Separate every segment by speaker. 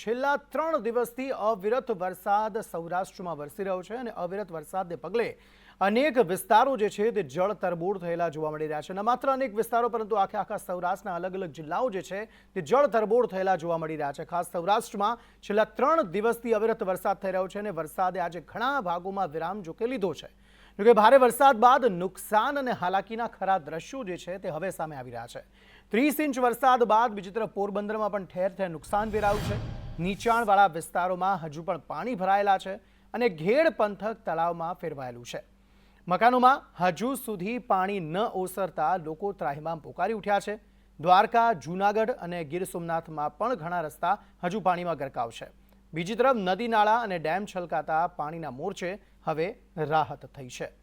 Speaker 1: છેલ્લા 3 દિવસથી અવિરત વરસાદ સૌરાષ્ટ્રમાં વરસી રહ્યો છે અને અવિરત વરસાદને પગલે અનેક વિસ્તારો જે છે તે જળ તરબોળ થયેલા જોવા મળી રહ્યા છે। ન માત્ર અનેક વિસ્તારો પરંતુ આખા સૌરાષ્ટ્રના અલગ અલગ જિલ્લાઓ જે છે તે જળ તરબોળ થયેલા જોવા મળી રહ્યા છે। ખાસ સૌરાષ્ટ્રમાં છેલ્લા 3 દિવસથી અવિરત વરસાદ થઈ રહ્યો છે અને વરસાદે આજે ઘણા ભાગોમાં વિરામ ઝૂકી લીધો છે। જોકે ભારે વરસાદ બાદ નુકસાન અને હાલાકીના ખરા દ્રશ્યો જે છે તે હવે સામે આવી રહ્યા છે। 30 ઇંચ વરસાદ બાદ બીજી તરફ પોરબંદરમાં પણ ઠેર ઠેર નુકસાન વેરાયું છે। નીચાણવાળા વિસ્તારોમાં હજુ પણ પાણી ભરાયેલા છે અને ઘેડ પંથક તળાવમાં ફેરવાયેલું છે। મકાનોમાં હજુ સુધી પાણી ન ઓસરતા લોકો ત્રાહિમામ પોકારી ઉઠ્યા છે। દ્વારકા, જૂનાગઢ અને ગીર સોમનાથમાં પણ ઘણા રસ્તા હજુ પાણીમાં ગરકાવ છે। બીજી તરફ નદી નાળા અને ડેમ છલકાતા પાણીના મોરચે હવે રાહત થઈ છે।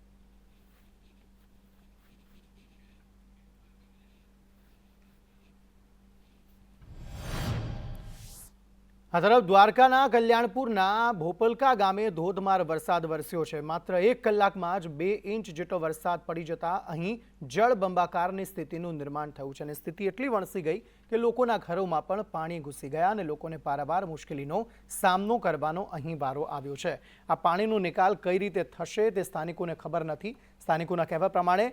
Speaker 1: આ તરફ દ્વારકાના કલ્યાણપુરના ભોપલકા ગામે ધોધમાર વરસાદ વરસ્યો છે। માત્ર 1 કલાકમાં જ 2 ઇંચ જેટલો વરસાદ પડી જતા અહીં જળબંબાકારની સ્થિતિનું નિર્માણ થયું છે અને સ્થિતિ એટલી વણસી ગઈ કે લોકોના ઘરોમાં પણ પાણી ઘૂસી ગયા અને લોકોને પારાવાર મુશ્કેલીનો સામનો કરવાનો અહીં વારો આવ્યો છે। આ પાણીનો નિકાલ કઈ રીતે થશે તે સ્થાનિકોને ખબર નથી। સ્થાનિકોના કહેવા પ્રમાણે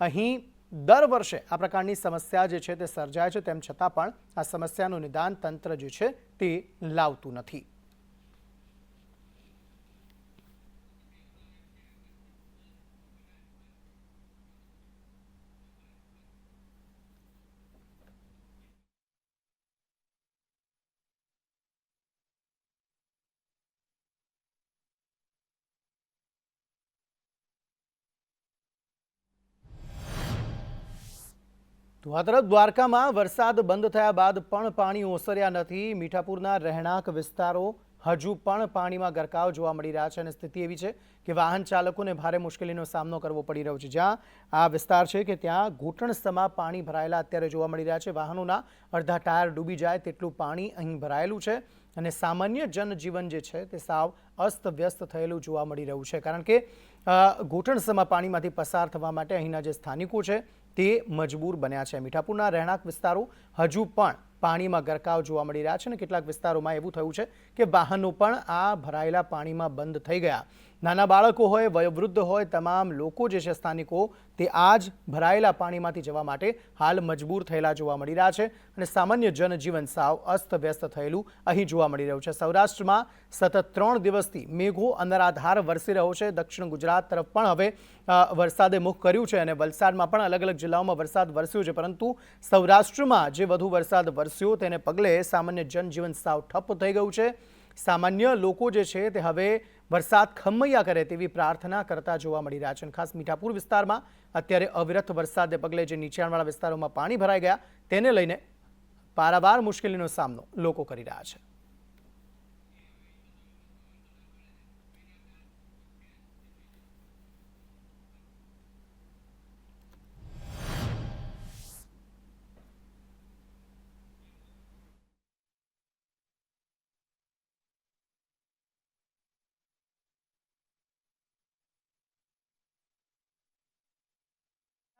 Speaker 1: અહીં દર વર્ષે આ પ્રકારની સમસ્યા જે છે તે સર્જાય છે, તેમ છતાં પણ આ સમસ્યાનું નિદાન તંત્ર જે છે તે લાવતું નથી। તો આ તરફ દ્વારકામાં વરસાદ બંધ થયા બાદ પણ પાણી ઓસર્યા નથી। મીઠાપુરના રહેણાંક વિસ્તારો હજુ પણ પાણીમાં ગરકાવ જોવા મળી રહ્યા છે અને સ્થિતિ એવી છે કે વાહન ચાલકોને ભારે મુશ્કેલીનો સામનો કરવો પડી રહ્યો છે। જ્યાં આ વિસ્તાર છે કે ત્યાં ઘૂંટણસમા પાણી ભરાયેલા અત્યારે જોવા મળી રહ્યા છે। વાહનોના અડધા ટાયર ડૂબી જાય તેટલું પાણી અહીં ભરાયેલું છે અને સામાન્ય જનજીવન જે છે તે સાવ અસ્તવ્યસ્ત થયેલું જોવા મળી રહ્યું છે, કારણ કે ઘૂંટણસમા પાણીમાંથી પસાર થવા માટે અહીંના જે સ્થાનિકો છે તે મજબૂર બન્યા છે। મીઠાપુરના રહેણાંક વિસ્તારો હજુ પણ પાણીમાં ગરકાવ જોવા મળી રહ્યા છે અને કેટલાક વિસ્તારોમાં એવું થયું છે કે વાહનો પણ આ ભરાયેલા પાણીમાં બંધ થઈ ગયા। નાના બાળકો હોય, વયોવૃદ્ધ હોય, તમામ લોકો જે છે સ્થાનિકો તે આ જ ભરાયેલા પાણીમાંથી જવા માટે હાલ મજબૂર થયેલા જોવા મળી રહ્યા છે અને સામાન્ય જનજીવન સાવ અસ્તવ્યસ્ત થયેલું અહીં જોવા મળી રહ્યું છે। સૌરાષ્ટ્રમાં સતત 3 દિવસથી મેઘો અનરાધાર વરસી રહ્યો છે। દક્ષિણ ગુજરાત તરફ પણ હવે વરસાદે મુખ કર્યું છે અને વલસાડમાં પણ અલગ અલગ જિલ્લાઓમાં વરસાદ વરસ્યો છે, પરંતુ સૌરાષ્ટ્રમાં જે વધુ વરસાદ વરસ્યો તેને પગલે સામાન્ય જનજીવન સાવ ઠપ થઈ ગયું છે। સામાન્ય લોકો જે છે તે હવે વરસાદ ખમૈયા કરે તેવી પ્રાર્થના કરતા જોવા મળી રહ્યા છે। ખાસ મીઠાપુર વિસ્તારમાં અત્યારે અવિરત વરસાદને પગલે જે નીચાણવાળા વિસ્તારોમાં પાણી ભરાઈ ગયા તેને લઈને પારાવાર મુશ્કેલીનો સામનો લોકો કરી રહ્યા છે।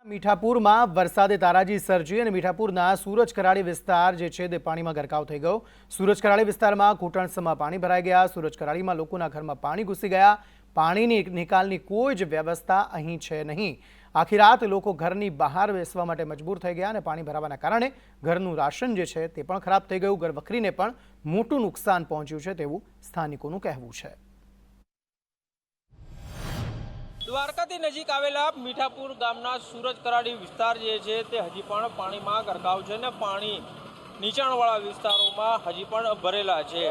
Speaker 1: મીઠાપુરમાં વરસાદે તારાજી સર્જી અને મીઠાપુરના સૂરજ કરાળી વિસ્તાર જે છે તે પાણીમાં ગરકાવ થઈ ગયો। સૂરજ કરાળી વિસ્તારમાં ઘૂંટણસમા પાણી ભરાઈ ગયા। સૂરજ કરાળીમાં લોકોના ઘરમાં પાણી ઘૂસી ગયા। પાણીની નિકાલની કોઈ જ વ્યવસ્થા અહીં છે નહીં। આખી રાત લોકો ઘરની બહાર બેસવા માટે મજબૂર થઈ ગયા અને પાણી ભરાવાના કારણે ઘરનું રાશન જે છે તે પણ ખરાબ થઈ ગયું। ઘરવખરીને પણ મોટું નુકસાન પહોંચ્યું છે તેવું સ્થાનિકોનું કહેવું છે।
Speaker 2: દ્વારકાથી નજીક આવેલા મીઠાપુર ગામના સૂરજ કરાળી વિસ્તાર જે છે તે હજી પણ પાણીમાં ગરકાવ છે અને પાણી નીચાણવાળા વિસ્તારોમાં હજી પણ ભરેલા છે।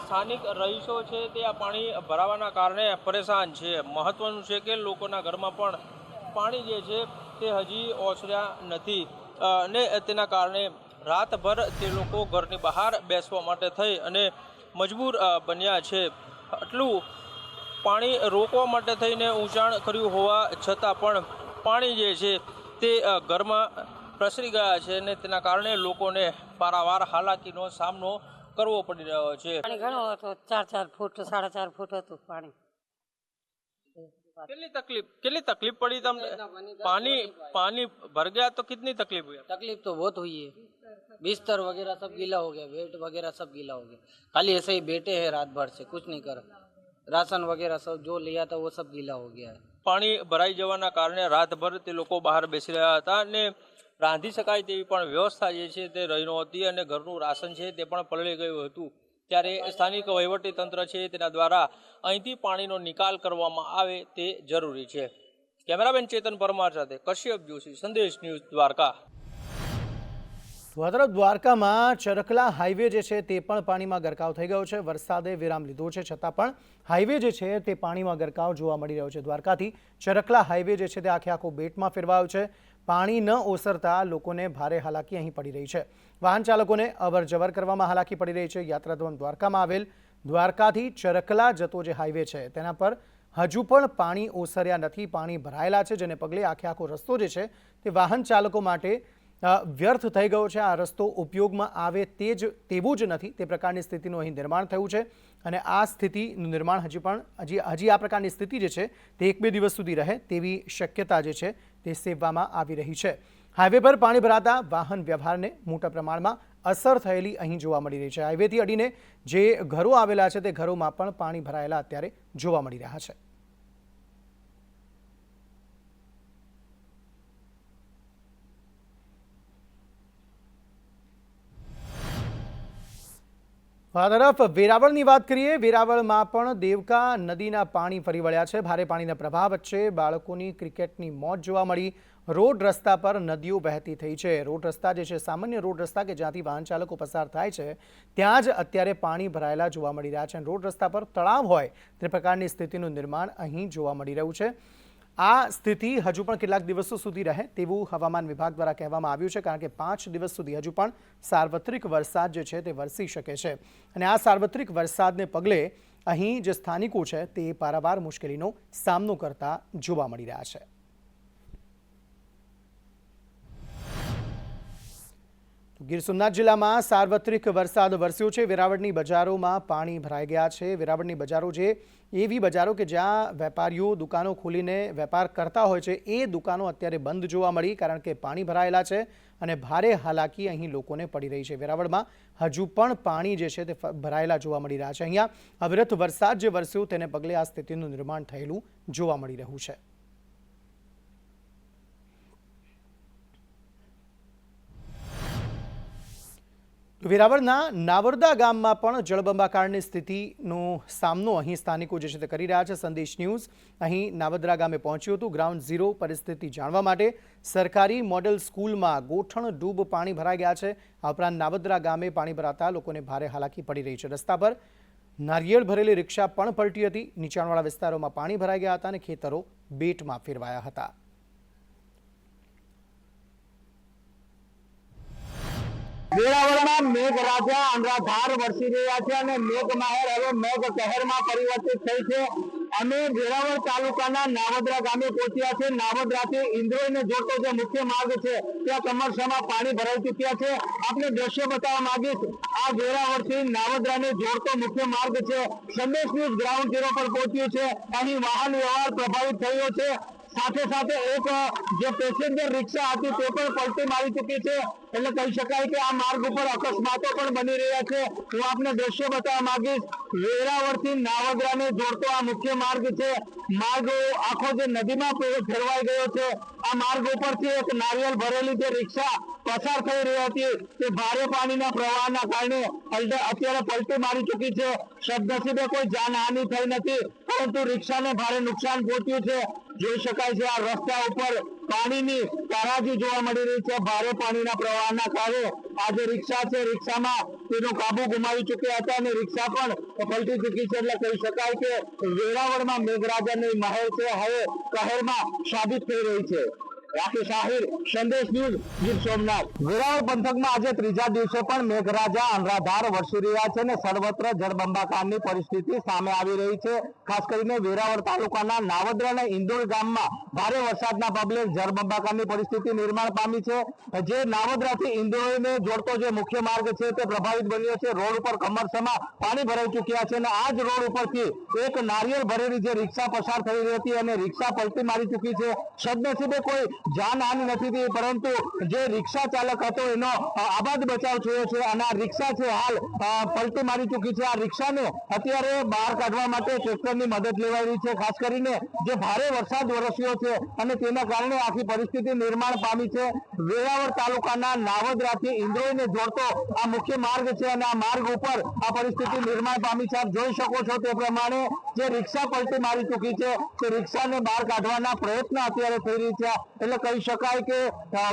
Speaker 2: સ્થાનિક રહીશો છે તે આ પાણી ભરાવાના કારણે પરેશાન છે। મહત્વનું છે કે લોકોના ઘરમાં પણ પાણી જે છે તે હજી ઓસર્યા નથી અને તેના કારણે રાતભર તે લોકો ઘરની બહાર બેસવા માટે થઈ અને મજબૂર બન્યા છે। આટલું પાણી રોકવા માટે થઈને ઊંચાણ કર્યું હોવા છતાં પણ પાણી જે છે તે ઘરમાં પ્રસરી ગયા છે અને તેના કારણે લોકોને પારાવાર હાલાકીનો સામનો કરવો પડી રહ્યો છે।
Speaker 3: પાણી ઘણું હતું, 4-4 ફૂટ 4.5 ફૂટ હતું પાણી।
Speaker 2: કેટલી તકલીફ પડી તમને? पानी भर गया तो कितनी तकलीफ हुई?
Speaker 3: तकलीफ तो बहुत हुई है, बिस्तर वगैरह सब गीला हो गया, बेड वगैरह सब गीला हो गया। खाली ऐसे ही बैठे हैं रात भर से, कुछ नहीं कर। राशन वगैरह सब जो लिया था वो सब गीला हो गया है।
Speaker 2: પાણી ભરાઈ જવાના કારણે રાતભર તે લોકો બહાર બેસી રહ્યા હતા અને રાંધી શકાય તેવી પણ વ્યવસ્થા જે છે તે રહી નહોતી અને ઘરનું રાશન છે તે પણ પલળી ગયું હતું। ત્યારે સ્થાનિક વહીવટી તંત્ર છે તેના દ્વારા અહીંથી પાણીનો નિકાલ કરવામાં આવે તે જરૂરી છે। કેમેરામેન ચેતન પરમાર સાથે કશ્યપ જોશી, સંદેશ ન્યૂઝ, દ્વારકા।
Speaker 1: તો આ તરફ દ્વારકામાં ચરકલા હાઈવે જે છે તે પણ પાણીમાં ગરકાવ થઈ ગયો છે। વરસાદે વિરામ લીધો છે છતાં પણ હાઈવે જે છે તે પાણીમાં ગરકાવ જોવા મળી રહ્યો છે। દ્વારકાથી ચરકલા હાઈવે જે છે તે આખે આખો બેટમાં ફેરવાયો છે। પાણી ન ઓસરતા લોકોને ભારે હાલાકી અહીં પડી રહી છે। વાહન ચાલકોને અવર જવર કરવામાં હાલાકી પડી રહી છે। યાત્રાધામ દ્વારકામાં આવેલ દ્વારકાથી ચરકલા જતો જે હાઈવે છે તેના પર હજુ પણ પાણી ઓસર્યા નથી। પાણી ભરાયેલા છે જેને પગલે આખે આખો રસ્તો જે છે તે વાહન ચાલકો માટે વ્યર્થ થઈ ગયો છે। આ રસ્તો ઉપયોગમાં આવે તેવું જ નથી તે પ્રકારની સ્થિતિનું અહીં નિર્માણ થયું છે અને આ સ્થિતિનું નિર્માણ હજી આ પ્રકારની સ્થિતિ જે છે તે 1-2 દિવસ સુધી રહે તેવી શક્યતા જે છે તે સેવવામાં આવી રહી છે। હાઈવે પર પાણી ભરાતા વાહન વ્યવહારને મોટા પ્રમાણમાં અસર થયેલી અહીં જોવા મળી રહી છે। હાઈવેથી અડીને જે ઘરો આવેલા છે તે ઘરોમાં પણ પાણી ભરાયેલા અત્યારે જોવા મળી રહ્યા છે। આ તરફ વેરાવળની વાત કરીએ। વેરાવળમાં પણ દેવકા નદીના પાણી ફરી વળ્યા છે। ભારે પાણીના પ્રભાવ વચ્ચે બાળકોની ક્રિકેટની મોજ જોવા મળી। રોડ રસ્તા પર નદીઓ વહેતી થઈ છે। રોડ રસ્તા જે છે સામાન્ય રોડ રસ્તા કે જ્યાંથી વાહન ચાલકો પસાર થાય છે ત્યાં જ અત્યારે પાણી ભરાયેલા જોવા મળી રહ્યા છે। રોડ રસ્તા પર તળાવ હોય તે પ્રકારની સ્થિતિનું નિર્માણ અહીં જોવા મળી રહ્યું છે। આ સ્થિતિ હજુ પણ કેટલાક દિવસો સુધી રહે તેવું હવામાન વિભાગ દ્વારા કહેવામાં આવ્યું છે, કારણ કે 5 દિવસ સુધી હજુ પણ સાર્વત્રિક વરસાદ જે છે તે વરસી શકે છે અને આ સાર્વત્રિક વરસાદને પગલે અહીં જે સ્થાનિકો છે તે પારાવાર મુશ્કેલીનો સામનો કરતા જોવા મળી રહ્યા છે। ગીર સોમનાથ જિલ્લામાં સાર્વત્રિક વરસાદ વરસ્યો છે। વેરાવળની બજારોમાં પાણી ભરાઈ ગયા છે। વેરાવળની બજારો જે એવી બજારો કે જ્યાં વેપારીઓ દુકાનો ખોલીને વેપાર કરતા હોય છે એ દુકાનો અત્યારે બંધ જોવા મળી, કારણ કે પાણી ભરાયેલા છે અને ભારે હાલાકી અહીં લોકોને પડી રહી છે। વેરાવળમાં હજુ પણ પાણી જે છે તે ભરાયેલા જોવા મળી રહ્યા છે। અહીંયા અવિરત વરસાદ જે વરસ્યો તેને પગલે આ સ્થિતિનું નિર્માણ થયેલું જોવા મળી રહ્યું છે। વેરાવળના નાવરદા ગામમાં પણ જળબંબાકારની સ્થિતિનો સામનો અહીં સ્થાનિકો જે છે તે કરી રહ્યા છે। સંદેશ ન્યૂઝ અહીં નાવદરા ગામે પહોંચ્યું હતું ગ્રાઉન્ડ ઝીરો પરિસ્થિતિ જાણવા માટે। સરકારી મોડેલ સ્કૂલમાં ગોઠણ ડૂબ પાણી ભરાઈ ગયા છે। આ ઉપરાંત નાવદરા ગામે પાણી ભરાતા લોકોને ભારે હાલાકી પડી રહી છે। રસ્તા પર નારિયેળ ભરેલી રિક્ષા પણ પલટી હતી। નીચાણવાળા વિસ્તારોમાં પાણી ભરાઈ ગયા હતા અને ખેતરો બેટમાં ફેરવાયા હતા।
Speaker 4: વેરાવળમાં મેઘરાજા અનરાધાર વરસી રહ્યા છે અને મેઘમહેર હવે મેઘ કહેરમાં પરિવર્તિત થઈ છે। અમે વેરાવળ તાલુકાના નાવદરા ગામે પહોંચ્યા છે। નાવદરાથી ઇન્દ્રોઈને જોડતો જે મુખ્ય માર્ગ છે ત્યાં કમરસામાં પાણી ભરાઈ ચૂક્યા છે। આપને દ્રશ્ય બતાવવા માંગીશ, આ વેરાવળથી નાવદરાને જોડતો મુખ્ય માર્ગ છે। સંદેશ ન્યૂઝ ગ્રાઉન્ડ ઝીરો પર પહોંચ્યું છે। અહીં વાહન વ્યવહાર પ્રભાવિત થયો છે। સાથે સાથે એક જે પેસેન્જર રિક્ષા હતી તે પણ પલટી મારી ચૂકી છે। એટલે કહી શકાય કે આ માર્ગ ઉપર અકસ્માતો પણ બની રહ્યા છે। હું આપને દ્રશ્ય બતાવવા માંગીશ, વેરાવળથી નાવદરાને જોડતો આ મુખ્ય માર્ગ છે। માર્ગ આખો જે નદીમાં ફેરવાઈ ગયો છે। આ માર્ગ ઉપરથી એક નારિયેળ ભરેલી જે રિક્ષા પસાર થઈ રહી હતી તે ભારે પાણીના પ્રવાહના કારણે અત્યારે પલટી મારી ચૂકી છે। સદનસીબે કોઈ જાનહાનિ થઈ નથી, પરંતુ રિક્ષાને ભારે નુકસાન પહોંચ્યું છે। જોઈ શકાય છે આ રસ્તા ઉપર પાણીની તારાજી જોવા મળી રહી છે। ભારે પાણીના પ્રવાહના કારણે આ જે રિક્ષા છે રિક્ષામાં તેનો કાબુ ગુમાવી ચૂક્યા હતા અને રિક્ષા પણ પલટી ચૂકી છે। એટલે કહી શકાય કે વેરાવળમાં મેઘરાજાની મહેર છે હવે કહેરમાં સાબિત થઈ રહી છે। રાકેશ આહિર, સંદેશ ન્યૂઝ, ગીર સોમનાથ. વેરાવળ પંથકમાં આજે ત્રીજા દિવસે પણ મેઘરાજા અનરાધાર વરસી રહ્યા છે અને સર્વત્ર જળબંબાકારની પરિસ્થિતિ સામે આવી રહી છે. ખાસ કરીને વેરાવળ તાલુકાના નાવદ્રા અને ઇન્દોર ગામમાં ભારે વરસાદના પગલે જળબંબાકારની પરિસ્થિતિ નિર્માણ પામી છે. જે નાવદ્રાથી ઇન્દોરને જોડતો જે મુખ્ય માર્ગ છે તે પ્રભાવિત બન્યો છે. રોડ ઉપર કમરસમાં પાણી ભરાઈ ચૂક્યા છે અને આ જ રોડ ઉપરથી એક નારિયેળ ભરેલી જે રિક્ષા પસાર થઈ રહી હતી અને રિક્ષા પલટી મારી ચૂકી છે. સદનસીબે કોઈ જાનહાનિ નથી થઈ, પરંતુ જે રિક્ષા ચાલક હતો એનો આબાદ બચાવ થયો છે અને આ રિક્ષા છે હાલ પલટી મારી ચૂકી છે. આ રિક્ષાને અત્યારે બહાર કાઢવા માટે ટ્રેક્ટરની મદદ લેવાઈ રહી છે. ખાસ કરીને જે ભારે વરસાદ વરસ્યો છે અને તેના કારણે આખી પરિસ્થિતિ નિર્માણ પામી છે. વેરાવળ તાલુકાના નાવદ્રાથી ઇન્દ્રોઈને જોડતો આ મુખ્ય માર્ગ છે અને આ માર્ગ ઉપર આ પરિસ્થિતિ નિર્માણ પામી છે. આપ જોઈ શકો છો તે પ્રમાણે જે રિક્ષા પલટી મારી ચૂકી છે તે રિક્ષાને બહાર કાઢવાના પ્રયત્ન અત્યારે થઈ રહી છે. એટલે કહી શકાય કે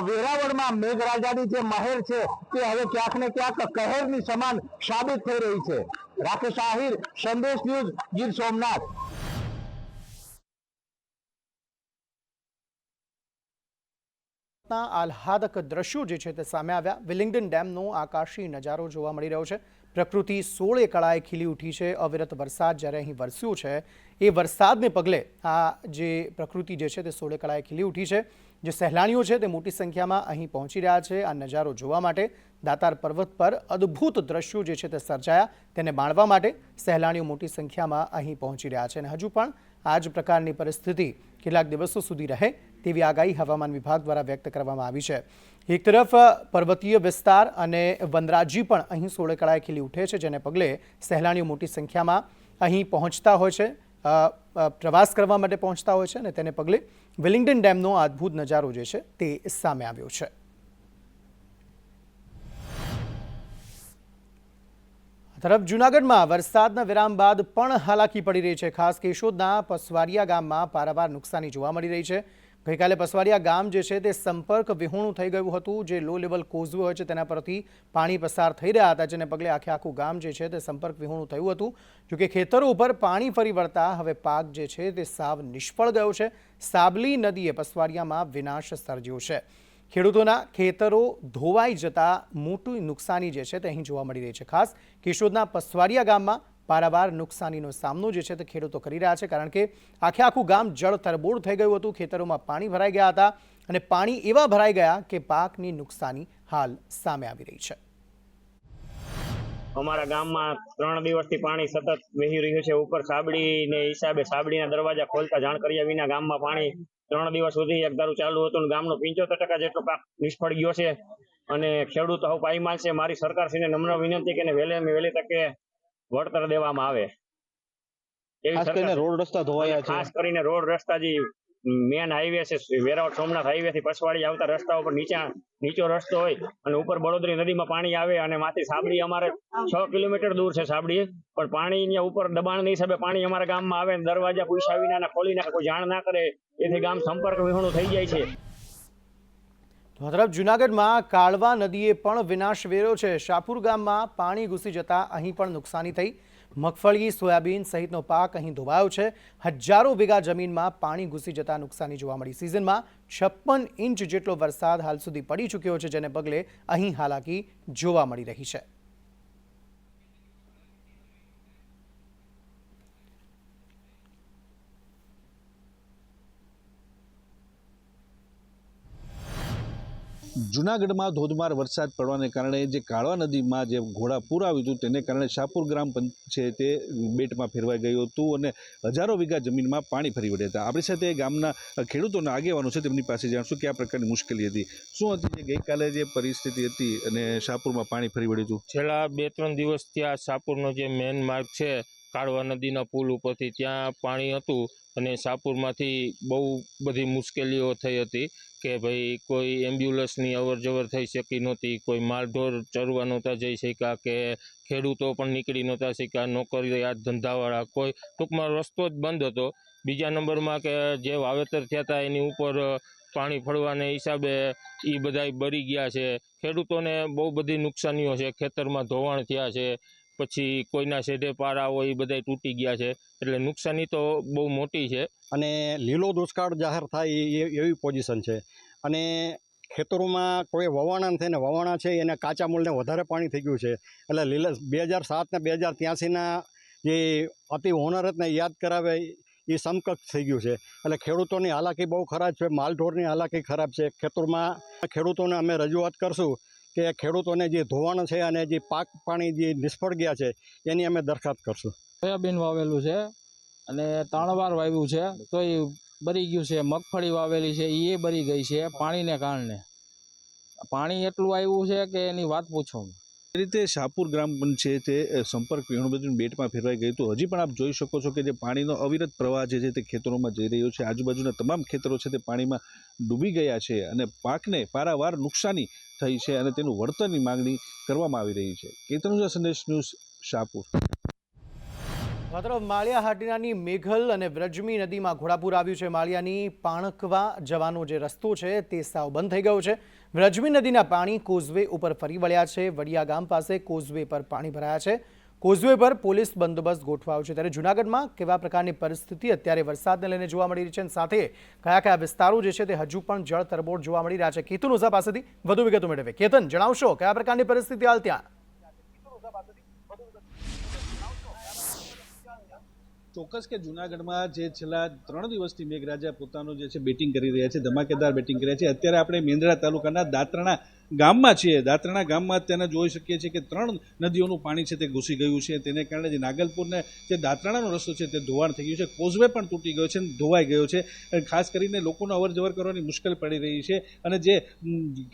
Speaker 4: વેરાવળમાં મેઘરાજાની જે મહેર છે તે હવે ક્યાંક ને ક્યાંક કહેરની સમાન સાબિત થઈ રહી છે. રાકેશ આહિર, સંદેશ ન્યૂઝ, ગીર સોમનાથ.
Speaker 1: આહલાદક દ્રશ્યો જે છે તે સામે આવ્યા. વિલિંગ્ડન ડેમનો આકાશી નજારો જોવા મળી રહ્યો છે. પ્રકૃતિ 16 કળાએ ખીલી ઉઠી છે. અવિરત વરસાદ જ્યારે અહીં વરસ્યો છે એ વરસાદને પગલે આ જે પ્રકૃતિ જે છે તે 16 કળાએ ખીલી ઉઠી છે. જે સહેલાણીઓ છે તે મોટી સંખ્યામાં અહીં પહોંચી રહ્યા છે આ નજારો જોવા માટે. દાતાર પર્વત પર અદ્ભુત દ્રશ્યો જે છે તે સર્જાયા, તેને માણવા માટે સહેલાણીઓ મોટી સંખ્યામાં અહીં પહોંચી રહ્યા છે અને હજુ પણ આ જ પ્રકારની પરિસ્થિતિ કેટલાક દિવસો સુધી રહે તેવી આગાહી હવામાન વિભાગ દ્વારા વ્યક્ત કરવામાં આવી છે. એક તરફ પર્વતીય વિસ્તાર અને વનરાજી પણ અહીં 16 કળાએ ખીલી ઉઠે છે, જેને પગલે સહેલાણીઓ મોટી સંખ્યામાં અહીં પહોંચતા હોય છે, પ્રવાસ કરવા માટે પહોંચતા હોય છે અને તેને પગલે વિલિંગ્ડન ડેમનો અદ્ભુત નજારો જે છે તે સામે આવ્યો છે. તરફ જૂનાગઢમાં વરસાદના વિરામ બાદ પણ હાલાકી પડી રહી છે. ખાસ કેશોદના પસવારિયા ગામમાં પારાવાર નુકસાની જોવા મળી રહી છે. ગઈકાલે પસવારિયા ગામ જે છે તે સંપર્ક વિહોણું થઈ ગયું હતું. જે લો લેવલ કોઝવે હોય છે તેના પરથી પાણી પસાર થઈ રહ્યા હતા, જેને પગલે આખું ગામ જે છે તે સંપર્ક વિહોણું થયું હતું. જોકે ખેતરો ઉપર પાણી ફરી વળતા હવે પાક જે છે તે સાવ નિષ્ફળ ગયો છે. સાબલી નદીએ પસવારિયામાં વિનાશ સર્જ્યો છે. ખેડૂતોના ખેતરો ધોવાઈ જતા મોટી નુકસાની જે છે તે અહીં જોવા મળી રહી છે. ખાસ કેશોદના પસવારિયા ગામમાં પારાવાર નુકસાનીનો સામનો જે છે તે ખેડૂતો કરી રહ્યા છે, કારણ કે આખું ગામ જળ તરબોળ થઈ ગયું હતું. ખેતરોમાં પાણી ભરાઈ ગયા હતા અને પાણી એવા ભરાઈ ગયા કે પાકની નુકસાની હાલ સામે આવી રહી છે.
Speaker 5: અમારા ગામમાં 3 દિવસથી પાણી સતત વહી રહ્યું છે. ઉપર સાબડીને હિસાબે સાબડીના દરવાજા ખોલતા જાણ કર્યા વિના ગામમાં પાણી 3 દિવસ સુધી એકધારું ચાલુ હતું અને ગામનો 75% જેટલો પાક નિષ્ફળ ગયો છે અને ખેડૂતો હવે પાયમાલ છે. મારી સરકારશ્રીને નમ્ર વિનંતી કે વહેલી તકે વળતર દેવામાં આવે.
Speaker 6: ખાસ કરીને રોડ રસ્તા ધોવાયા છે.
Speaker 5: ખાસ કરીને રોડ રસ્તા જે મેન હાઈવે છે, વેરાવળ સોમનાથ હાઈવે થી પસવાડી આવતા રસ્તા ઉપર નીચો રસ્તો હોય અને ઉપર બળોદરી નદીમાં પાણી આવે અને માંથી સાબડી અમારે 6 કિલોમીટર દૂર છે સાબડી, પણ પાણી અહીંયા ઉપર દબાણની હિસાબે પાણી અમારા ગામમાં આવે, દરવાજા પૂછા વિના ખોલી નાખે, કોઈ જાણ ના કરે, એથી ગામ સંપર્ક વિહોણું થઈ જાય છે.
Speaker 1: તરફ જૂનાગઢમાં કાળવા નદીએ પણ વિનાશ વેર્યો છે. શાહપુર ગામમાં પાણી ઘૂસી જતા અહીં પણ નુકસાની થઈ. મગફળી, સોયાબીન સહિતનો પાક અહીં ધોવાયો છે. હજારો વીઘા જમીનમાં પાણી ઘૂસી જતા નુકસાની જોવા મળી. સિઝનમાં 56 ઇંચ જેટલો વરસાદ હાલ સુધી પડી ચૂક્યો છે, જેને પગલે અહીં હાલાકી જોવા મળી રહી છે.
Speaker 6: જૂનાગઢમાં ધોધમાર વરસાદ પડવાને કારણે જે કાળવા નદીમાં જે ઘોડાપૂર આવ્યું હતું તેને કારણે શાહપુર ગ્રામ છે તે બેટમાં ફેરવાઈ ગયું હતું અને હજારો વીઘા જમીનમાં પાણી ફરી વળ્યા હતા. આપણી સાથે ગામના ખેડૂતોના આગેવાનો છે, તેમની પાસે જાણશું કે આ પ્રકારની મુશ્કેલી હતી શું હતી, જે ગઈકાલે જે પરિસ્થિતિ હતી અને શાહપુરમાં પાણી ફરી વળ્યું હતું.
Speaker 7: છેલ્લા 2-3 દિવસથી આ શાહપુરનો જે મેન માર્ગ છે કાળવા નદીના પુલ ઉપરથી ત્યાં પાણી હતું અને શાહપુરમાંથી બહુ બધી મુશ્કેલીઓ થઈ હતી કે ભાઈ કોઈ એમ્બ્યુલન્સની અવર જવર થઈ શકી નહોતી, કોઈ માલઢોર ચરવા નહોતા જઈ શક્યા કે ખેડૂતો પણ નીકળી નહોતા શક્યા, નોકરિયાત ધંધાવાળા કોઈ, ટૂંકમાં રસ્તો જ બંધ હતો. બીજા નંબરમાં કે જે વાવેતર થયા હતા એની ઉપર પાણી ફળવાને હિસાબે એ બધાય બળી ગયા છે. ખેડૂતોને બહુ બધી નુકસાનીઓ છે, ખેતરમાં ધોવાણ થયા છે, પછી કોઈના શેઢે પારા હોય એ બધા તૂટી ગયા છે, એટલે નુકસાની તો બહુ મોટી છે.
Speaker 8: અને લીલો દુષ્કાળ જાહેર થાય એવી પોઝિશન છે અને ખેતરોમાં કોઈ વવાણા નથી ને વવાણા છે એને કાચા મૂળને વધારે પાણી થઈ ગયું છે. એટલે 2007 ને 2083ના જે અતિ હોનારતને યાદ કરાવે એ સમકક્ષ થઈ ગયું છે. એટલે ખેડૂતોની હાલાકી બહુ ખરાબ છે, માલઢોરની હાલાકી ખરાબ છે. ખેતરમાં ખેડૂતોને અમે રજૂઆત કરશું કે ખેડૂતોને જે ધોવાણ છે અને જે પાક પાણી જે નિષ્ફળ ગયા છે એની અમે દરખાસ્ત કરશું.
Speaker 9: સોયાબીન વાવેલું છે અને તાણવાર વાવ્યું છે તો એ બરી ગયું છે. મગફળી વાવેલી છે એ બરી ગઈ છે પાણીને કારણે. પાણી એટલું આવ્યું છે કે એની વાત પૂછો.
Speaker 6: એ રીતે શાહપુર ગ્રામ પંચાયતે સંપર્ક વિહોણબેટની બેટમાં ફેરવાઈ ગયું. તો હજી પણ આપ જોઈ શકો છો કે જે પાણીનો અવિરત પ્રવાહ જે છે તે ખેતરોમાં જઈ રહ્યો છે. આજુબાજુના તમામ ખેતરો છે તે પાણીમાં ડૂબી ગયા છે અને પાકને પારાવાર નુકસાની થઈ છે અને તેનું વળતરની માંગણી કરવામાં આવી રહી છે. કેતન સંદેશ ન્યૂઝ, શાહપુર.
Speaker 1: તરફ માળિયા હાટીનાની મેઘલ અને વ્રજમી નદીમાં ઘોડાપૂર આવ્યું છે. માળિયાની પાણકવા જવાનો જે રસ્તો છે તે સાવ બંધ થઈ ગયો છે. વ્રજમી નદીના પાણી કોઝવે ઉપર ફરી વળ્યા છે. વડિયા ગામ પાસે કોઝવે પર પાણી ભરાયા છે. કોઝવે પર પોલીસ બંદોબસ્ત ગોઠવાયો છે. ત્યારે જૂનાગઢમાં કેવા પ્રકારની પરિસ્થિતિ અત્યારે વરસાદને લઈને જોવા મળી રહી છે અને સાથે કયા કયા વિસ્તારો જે છે તે હજુ પણ જળ તરબોળ જોવા મળી રહ્યા છે. કેતન ઓઝા પાસેથી વધુ વિગતો મેળવે. કેતન, જણાવશો કયા પ્રકારની પરિસ્થિતિ હાલ ત્યાં?
Speaker 6: ચોક્કસ કે જૂનાગઢમાં જે છેલ્લા 3 દિવસથી મેઘરાજા પોતાનું જે છે બેટિંગ કરી રહ્યા છે, ધમાકેદાર બેટિંગ કરી રહ્યા છે. અત્યારે આપણે મેંદરા તાલુકાના દાત્રણા ગામમાં છીએ. દાત્રણા ગામમાં અત્યારે જોઈ શકીએ છીએ કે 3 નદીઓનું પાણી છે તે ઘૂસી ગયું છે. તેને કારણે જે નાગલપુરને જે દાત્રણાનો રસ્તો છે તે ધોવાણ થઈ ગયું છે. કોઝવે પણ તૂટી ગયો છે, ધોવાઈ ગયો છે. ખાસ કરીને લોકોને અવર જવર કરવાની મુશ્કેલ પડી રહી છે અને જે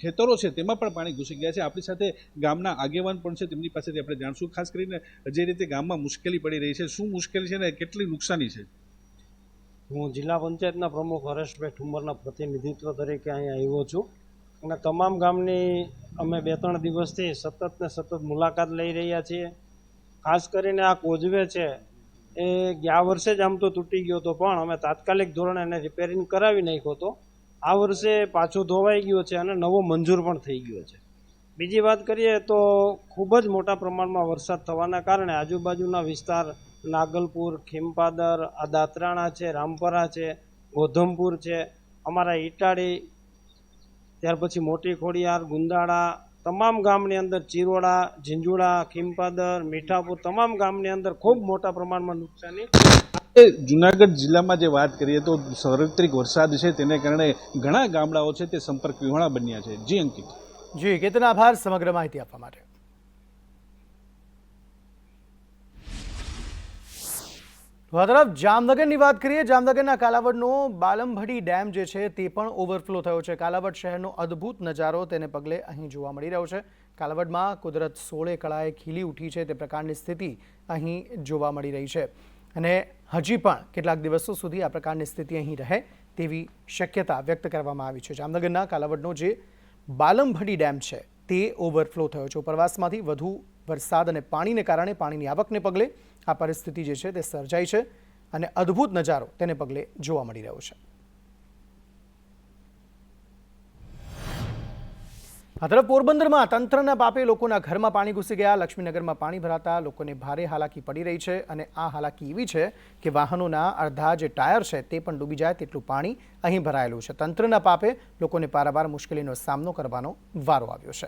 Speaker 6: ખેતરો છે તેમાં પણ પાણી ઘૂસી ગયા છે. આપણી સાથે ગામના આગેવાન પણ છે, તેમની પાસેથી આપણે જાણશું ખાસ કરીને જે રીતે ગામમાં મુશ્કેલી પડી રહી છે, શું મુશ્કેલી છે ને કેટલી નુકસાની છે.
Speaker 10: હું જિલ્લા પંચાયતના પ્રમુખ હરેશભાઈ ઠુમરના પ્રતિનિધિત્વ તરીકે અહીંયા આવ્યો છું અને તમામ ગામની અમે 2-3 દિવસથી સતત મુલાકાત લઈ રહ્યા છીએ. ખાસ કરીને આ કોઝવે છે એ ગયા વર્ષે જ આમ તો તૂટી ગયો હતો પણ અમે તાત્કાલિક ધોરણે એને રિપેરિંગ કરાવી નાખ્યો હતો. આ વર્ષે પાછો ધોવાઈ ગયો છે અને નવો મંજૂર પણ થઈ ગયો છે. બીજી વાત કરીએ તો ખૂબ જ મોટા પ્રમાણમાં વરસાદ થવાના કારણે આજુબાજુના વિસ્તાર નાગલપુર, ખીમપાદર, આ દાત્રાણા છે, રામપરા છે, ગોધમપુર છે, અમારા ઈટાળી, ત્યાર પછી મોટી ખોડિયાર, ગુંદાળા, તમામ ગામની અંદર ચિરોડા, ઝીંઝુડા, ખીમપાદર, મીઠાપુર, તમામ ગામની અંદર ખૂબ મોટા પ્રમાણમાં નુકસાની.
Speaker 6: જૂનાગઢ જિલ્લામાં જે વાત કરીએ તો સાર્વત્રિક વરસાદ છે તેને કારણે ઘણા ગામડાઓ છે તે સંપર્ક વિહોણા બન્યા છે. જી અંકિત.
Speaker 1: જી કેતન, આભાર સમગ્ર માહિતી આપવા માટે. તરફ જામનગરની વાત કરીએ. જામનગરના કાલાવડનો બાલમભડી ડેમ જે છે તે પણ ઓવરફ્લો થયો છે. કાલાવડ શહેરનો અદ્ભુત નજારો તેને પગલે અહીં જોવા મળી રહ્યો છે. કાલાવડમાં કુદરત 16 કળાએ ખીલી ઉઠી છે તે પ્રકારની સ્થિતિ અહીં જોવા મળી રહી છે અને હજી પણ કેટલાક દિવસો સુધી આ પ્રકારની સ્થિતિ અહીં રહે તેવી શક્યતા વ્યક્ત કરવામાં આવી છે. જામનગરના કાલાવડનો જે બાલમભડી ડેમ છે તે ઓવરફ્લો થયો છે. ઉપરવાસમાંથી વધુ વરસાદ અને પાણીને કારણે પાણીની આવકને પગલે આ પરિસ્થિતિ જે છે તે સર્જાઈ છે અને અદ્ભુત નજારો તેને પગલે જોવા મળી રહ્યો છે. આ તરફ પોરબંદરમાં તંત્રના પાપે લોકોના ઘરમાં પાણી ઘૂસી ગયા. લક્ષ્મીનગરમાં પાણી ભરાતા લોકોને ભારે હાલાકી પડી રહી છે અને આ હાલાકી એવી છે કે વાહનોના અડધા જે ટાયર છે તે પણ ડૂબી જાય તેટલું પાણી અહીં ભરાયેલું છે. તંત્રના પાપે લોકોને પારાવાર મુશ્કેલીનો સામનો કરવાનો વારો આવ્યો છે.